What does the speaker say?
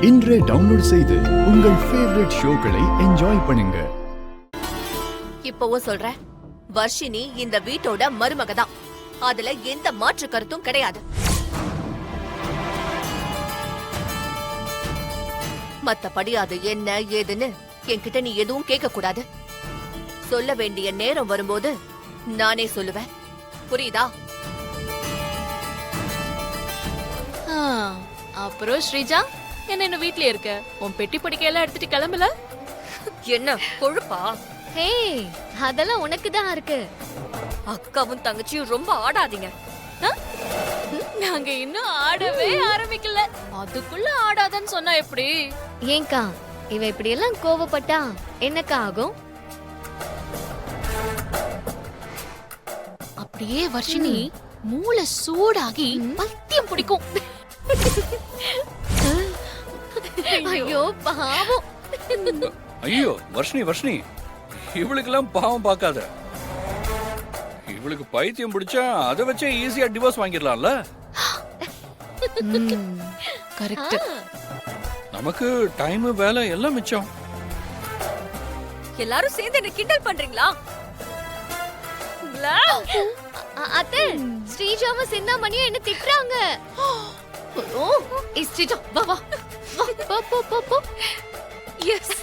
இன்றே டவுன்லோட் செய்து உங்கள் ஃபேவரட் ஷோக்களை என்ஜாய் பண்ணுங்க. இப்பவும் சொல்றேன், வர்ஷினி இந்த வீட்டோட மருமக தான். அதுல எந்த மாற்று கருத்தும் கிடையாது. மத்தபடி அது என்ன ஏதுன்னு என்கிட்ட நீ எதுவும் கேட்க கூடாது. சொல்ல வேண்டிய நேரம் வரும்போது நானே சொல்லுவேன். புரியுதா? அப்புறம் ஸ்ரீஜா, என்ன இன்னும் வீட்லயே இருக்க? உன் பெட்டி படிக்கையெல்லாம் எடுத்துட்டு கிளம்பல? என்ன கொழுப்பா? ஹே, அதெல்லாம் உனக்கு தான் இருக்கு. அக்காவும் தங்கச்சியும் ரொம்ப ஆடாதீங்க. நாங்க இன்னும் ஆடவே ஆரம்பிக்கல, அதுக்குள்ள ஆடாதன்னு சொன்னா எப்படி? ஏங்கா, இவ இப்படி எல்லாம் கோவப்பட்டா என்னக்கா ஆகும்? அப்படியே வர்ஷினி மூளை சூடாகி பைத்தியம் பிடிக்கும். ஐயோ பாவம். ஐயோ வர்ஷினி வர்ஷினி, இவளுக்கெல்லாம் பாவம் பார்க்காத. இவளுக்கு பைத்தியம் பிடிச்சா அதை வச்சே ஈஸியா டிவோர்ஸ் வாங்கிடலாம்ல. கரெக்ட். நமக்கு டைம் வேலை எல்லாம் மிச்சம். எல்லாரும் சேர்ந்து என்ன கிண்டல் பண்றீங்களா? அத்தை, ஸ்ரீஜாவும் சிந்தாமணியும் என்ன திட்டுறாங்க. ஓ, ஸ்ரீஜா வா வா வா, போ போ போ போ. எஸ்,